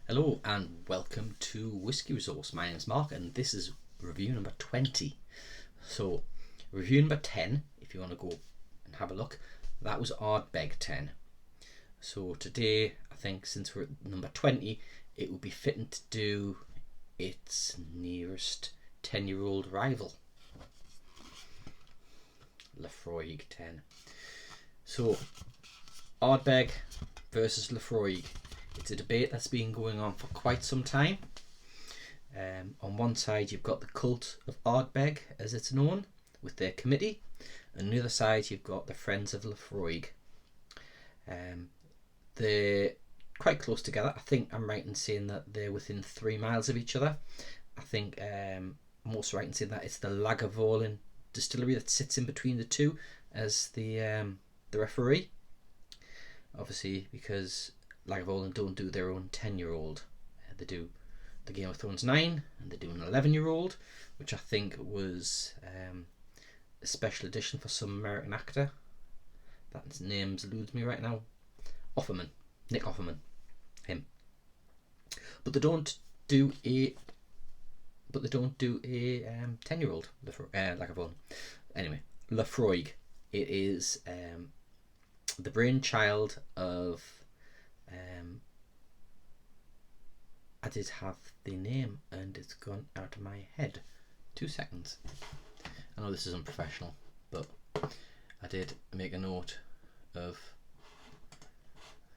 Hello and welcome to Whisky Resource. My name is Mark and this is review number 20. So review number 10, if you want to go and have a look, that was Ardbeg 10. So today, I think since we're at number 20, it would be fitting to do its nearest 10-year-old rival, Laphroaig 10. So Ardbeg versus Laphroaig. It's a debate that's been going on for quite some time. On one side you've got the cult of Ardbeg, as it's known, with their committee. And on the other side you've got the Friends of Laphroaig. They're quite close together. I think I'm right in saying that they're within 3 miles of each other. I think I'm also right in saying that it's the Lavavulin distillery that sits in between the two as the referee. Obviously, because Lavavulin don't do their own 10-year-old. They do the Game of Thrones 9 and they do an 11-year-old, which I think was a special edition for some American actor. That name eludes me right now. Nick Offerman, him. But they don't do a 10-year-old Lavavulin. Anyway, Laphroaig. It is the brainchild of. I did have the name and it's gone out of my head. 2 seconds. I know this is unprofessional, but I did make a note of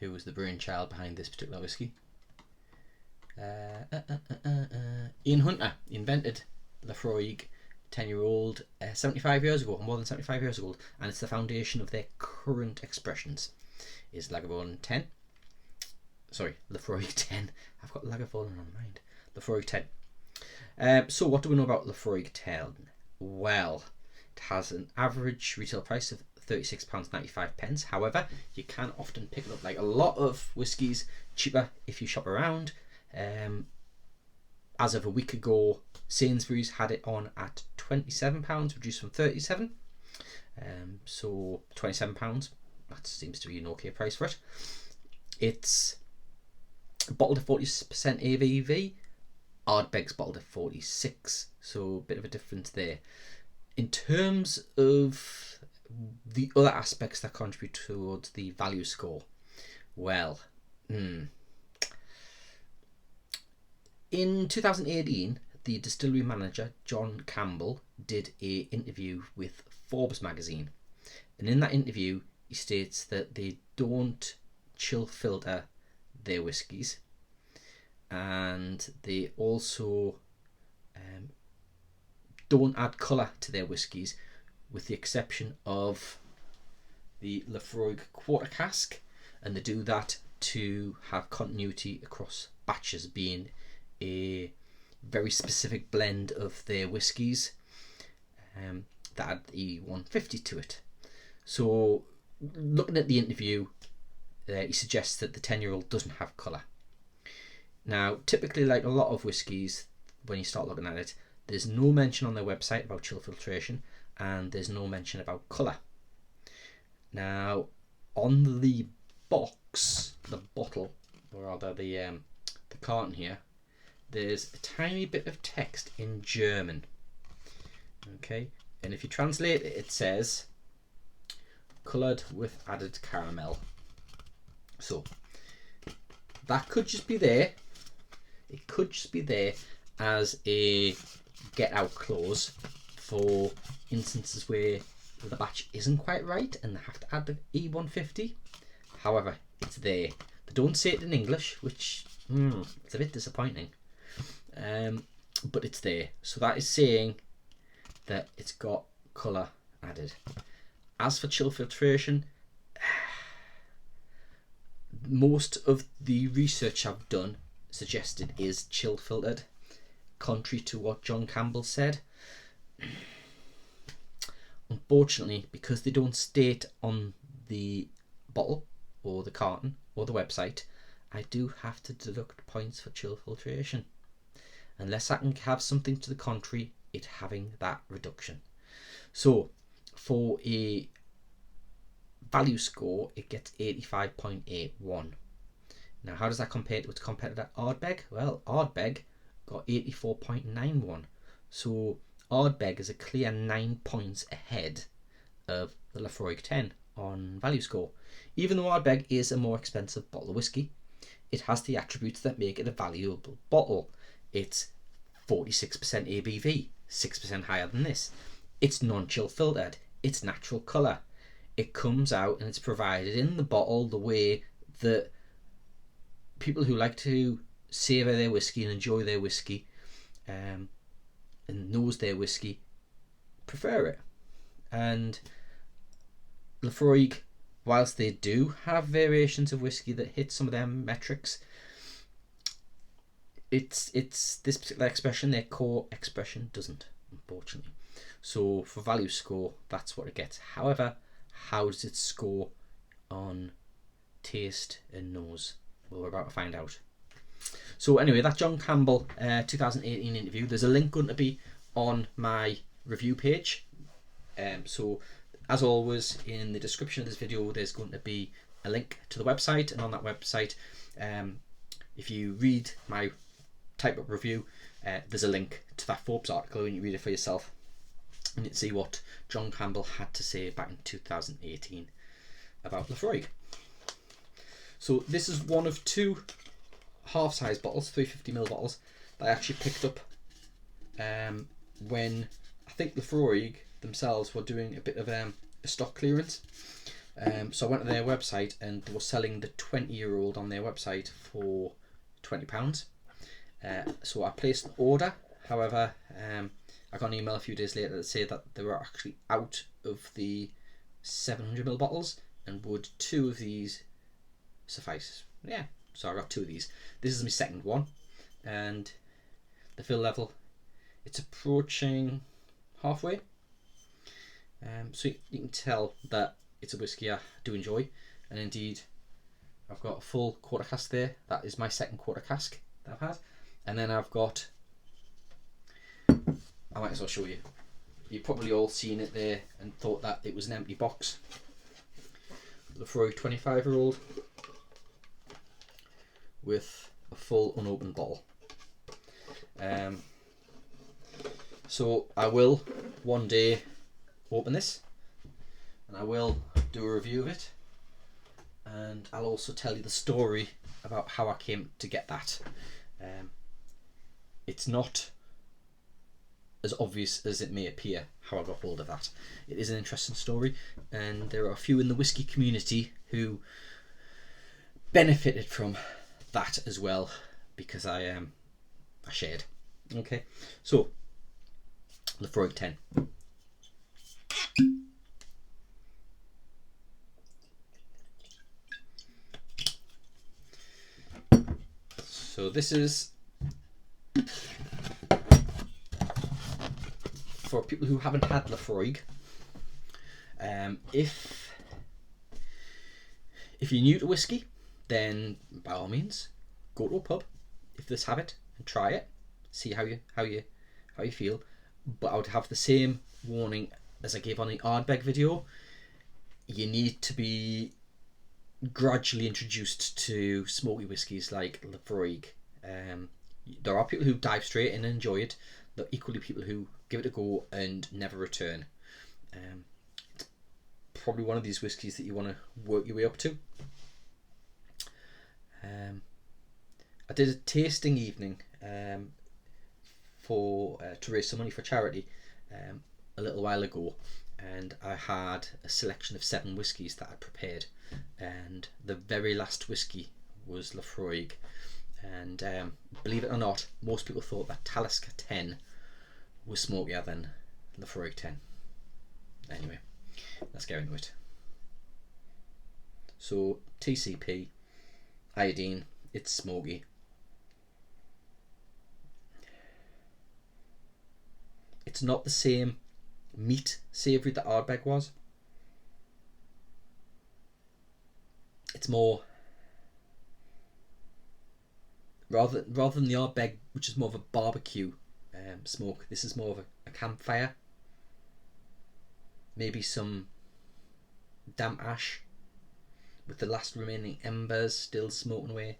who was the brainchild behind this particular whiskey. Ian Hunter invented Laphroaig 10-year-old 75 years ago, more than 75 years ago, and it's the foundation of their current expressions. Is Lavavulin 10. Sorry, Laphroaig 10. I've got Lavavulin on mind. Laphroaig 10. So what do we know about Laphroaig 10? Well, it has an average retail price of £36.95. However, you can often pick it up, like a lot of whiskies, cheaper if you shop around. As of a week ago, Sainsbury's had it on at £27, reduced from £37. So £27. That seems to be an okay price for it. It's bottled at 40% ABV. Ardbeg's bottled at 46, so a bit of a difference there. In terms of the other aspects that contribute towards the value score, well, in 2018, the distillery manager John Campbell did an interview with Forbes magazine, and in that interview he states that they don't chill filter their whiskies, and they also don't add colour to their whiskies, with the exception of the Laphroaig quarter cask, and they do that to have continuity across batches, being a very specific blend of their whiskies that add the 150 to it. So looking at the interview, he suggests that the 10-year-old doesn't have colour. Now, typically, like a lot of whiskies, when you start looking at it, there's no mention on their website about chill filtration, and there's no mention about colour. Now, on the box, the bottle, or rather the carton here, there's a tiny bit of text in German. Okay, and if you translate it, it says coloured with added caramel. So that could just be there. It could just be there as a get out clause for instances where the batch isn't quite right and they have to add the E150. However, it's there. They don't say it in English, which it's a bit disappointing. But it's there. So that is saying that it's got colour added. As for chill filtration, most of the research I've done suggested is chill filtered, contrary to what John Campbell said. Unfortunately, because they don't state on the bottle or the carton or the website, I do have to deduct points for chill filtration, unless I can have something to the contrary, it having that reduction. So for a value score, it gets 85.81. Now, how does that compare to its competitor Ardbeg? Well, Ardbeg got 84.91. So Ardbeg is a clear 9 points ahead of the Laphroaig 10 on value score. Even though Ardbeg is a more expensive bottle of whiskey, it has the attributes that make it a valuable bottle. It's 46% ABV, 6% higher than this. It's non-chill filtered. It's natural colour. It comes out and it's provided in the bottle the way that people who like to savour their whiskey and enjoy their whiskey and knows their whiskey prefer it. And Laphroaig, whilst they do have variations of whiskey that hit some of their metrics, it's this particular expression, their core expression, doesn't, unfortunately. So for value score, that's what it gets. However, how does it score on taste and nose? Well, we're about to find out. So anyway, that John Campbell 2018 interview, there's a link going to be on my review page. So as always, in the description of this video, there's going to be a link to the website, and on that website, if you read my type up review, there's a link to that Forbes article, and you read it for yourself and you can see what John Campbell had to say back in 2018 about Laphroaig. So this is one of two half-size bottles, 350ml bottles, that I actually picked up when I think Laphroaig themselves were doing a bit of a stock clearance. So I went to their website and they were selling the 20-year-old on their website for £20. So I placed an order. However, I got an email a few days later that said that they were actually out of the 700ml bottles, and would 2 of these suffice? Yeah, so I got 2 of these. This is my second one, and the fill level, it's approaching halfway. So you can tell that it's a whiskey I do enjoy, and indeed I've got a full quarter cask there. That is my second quarter cask that I've had, and then I've got, I might as well show you. You've probably all seen it there and thought that it was an empty box. Laphroaig 25-year-old with a full unopened bottle. So I will one day open this, and I will do a review of it, and I'll also tell you the story about how I came to get that. It's not as obvious as it may appear how I got hold of that. It is an interesting story, and there are a few in the whiskey community who benefited from that as well, because I shared. Okay, so Laphroaig 10. So this is for people who haven't had Laphroaig. If you're new to whiskey, then by all means go to a pub if this have it and try it, see how you feel. But I would have the same warning as I gave on the Ardbeg video. You need to be gradually introduced to smoky whiskies like Laphroaig. There are people who dive straight in and enjoy it. There are equally people who give it a go and never return. It's probably one of these whiskies that you want to work your way up to. I did a tasting evening to raise some money for charity a little while ago, and I had a selection of 7 whiskies that I prepared, and the very last whiskey was Laphroaig. And believe it or not, most people thought that Talisker 10 was smokier than Laphroaig 10. Anyway, let's get into it. So TCP, iodine, it's smoky. It's not the same meat savoury that Ardbeg was. It's more, rather than the Ardbeg, which is more of a barbecue smoke, this is more of a campfire. Maybe some damp ash with the last remaining embers still smoking away.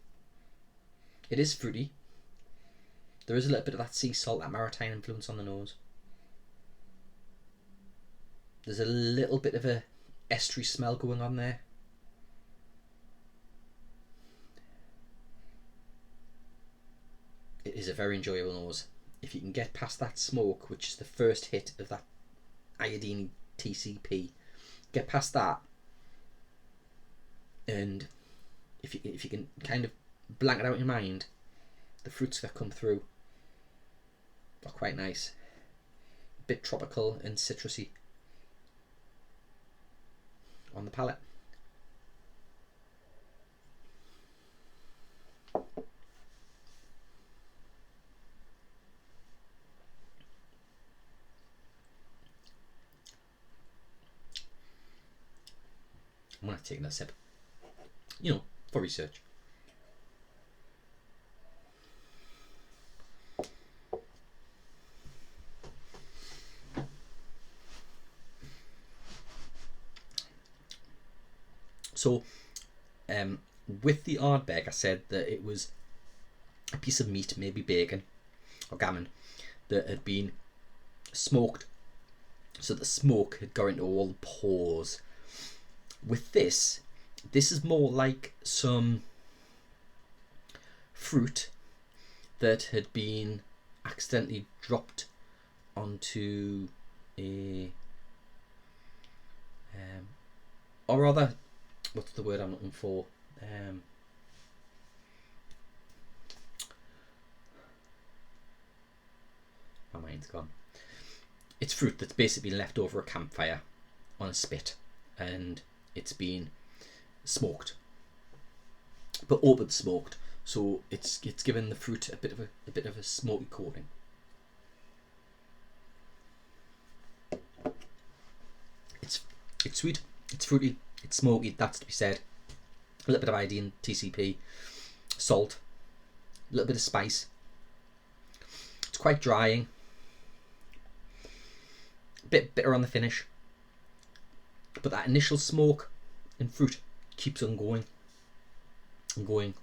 It is fruity. There is a little bit of that sea salt, that maritime influence on the nose. There's a little bit of a estuary smell going on there. It is a very enjoyable nose. If you can get past that smoke, which is the first hit of that iodine TCP, get past that, and if you can kind of blank it out in your mind, the fruits that come through are quite nice. A bit tropical and citrusy on the palate. I'm going to take that sip, for research. So, with the Ardbeg, I said that it was a piece of meat, maybe bacon or gammon, that had been smoked, so the smoke had got into all the pores. With this is more like some fruit that had been accidentally dropped onto a, or rather, what's the word I'm looking for? My mind's gone. It's fruit that's basically been left over a campfire on a spit, and it's been smoked, but over smoked, so it's given the fruit a bit of a smoky coating. It's sweet, it's fruity, it's smoky. That's to be said. A little bit of iodine, TCP, salt, a little bit of spice. It's quite drying, a bit bitter on the finish, but that initial smoke and fruit keeps on going and going.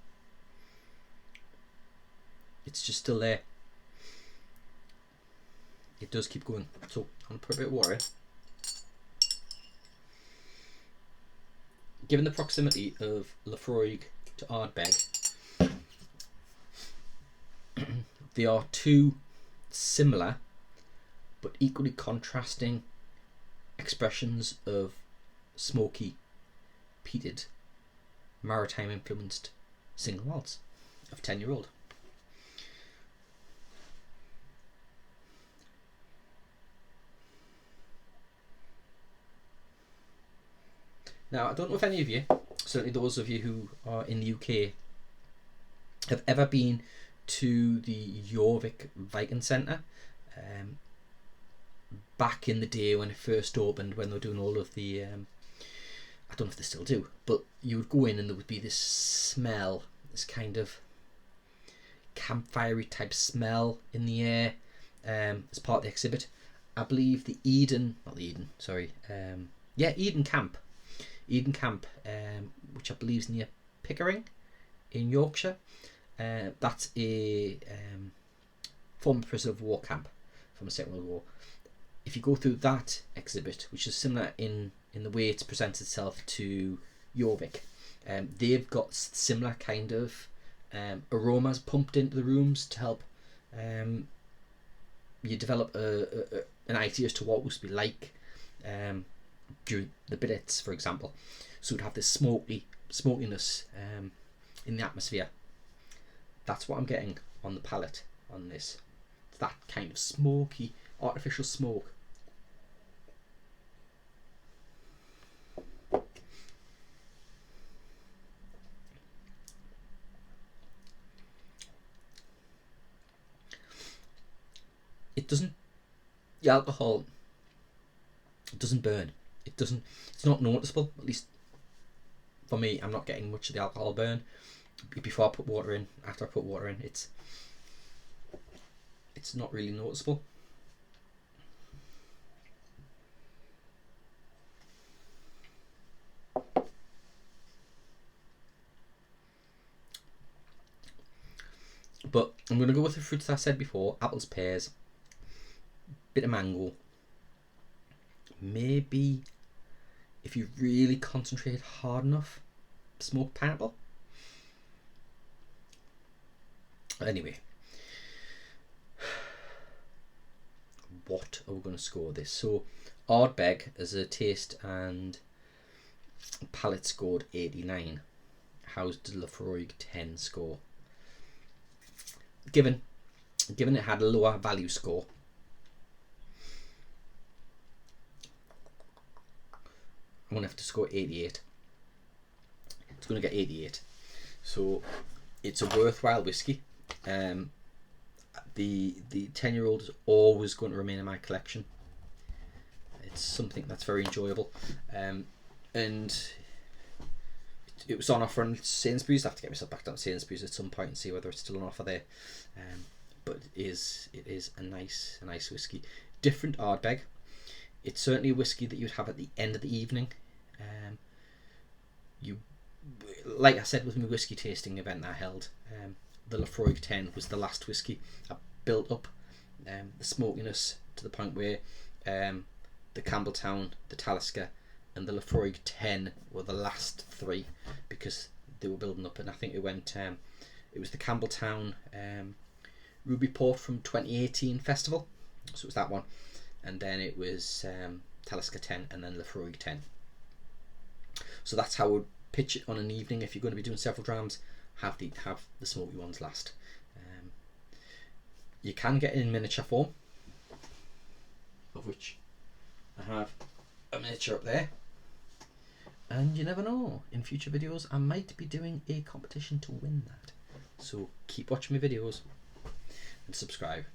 It's just still there. It does keep going. So I'm going to put a bit of water in. Given the proximity of Laphroaig to Ardbeg, they are two similar but equally contrasting expressions of smoky, peated, maritime influenced single malts of 10-year-old. Now, I don't know if any of you, certainly those of you who are in the UK, have ever been to the Jorvik Viking Centre. Back in the day when it first opened, when they were doing all of the, I don't know if they still do, but you would go in and there would be this smell, this kind of campfire-y type smell in the air as part of the exhibit. I believe the Eden Camp, which I believe is near Pickering in Yorkshire. That's a former prisoner of war camp from the Second World War. If you go through that exhibit, which is similar in the way it presents itself to Jorvik, they've got similar kind of aromas pumped into the rooms to help you develop an idea as to what it was to be like during the billets, for example. So it'd have this smokiness in the atmosphere. That's what I'm getting on the palate on this. It's that kind of smoky, artificial smoke. The alcohol doesn't burn. It's not noticeable, at least for me. I'm not getting much of the alcohol burn before I put water in. After I put water in, it's not really noticeable. But I'm going to go with the fruits that I said before: apples, pears, bit of mango. Maybe, if you really concentrate hard enough, smoked pineapple. Anyway, what are we going to score this? So Ardbeg as a taste and palate scored 89. How's did Laphroaig 10 score? Given it had a lower value score, I'm going to have to score 88. It's going to get 88. So it's a worthwhile whiskey. The 10-year-old is always going to remain in my collection. It's something that's very enjoyable, and it was on offer on Sainsbury's. I have to get myself back down to Sainsbury's at some point and see whether it's still on offer there. But it is a nice whiskey. Different Ardbeg. It's certainly a whiskey that you'd have at the end of the evening. Like I said with my whiskey tasting event I held, the Laphroaig 10 was the last whiskey. I built up the smokiness to the point where the Campbelltown, the Talisker, and the Laphroaig 10 were the last three because they were building up. And I think it went. It was the Campbelltown Ruby Port from 2018 festival, so it was that one, and then it was Talisker 10 and then Laphroaig 10. So that's how I would pitch it on an evening. If you're going to be doing several drams, have the smoky ones last. You can get it in miniature form, of which I have a miniature up there, and you never know, in future videos I might be doing a competition to win that. So keep watching my videos and subscribe.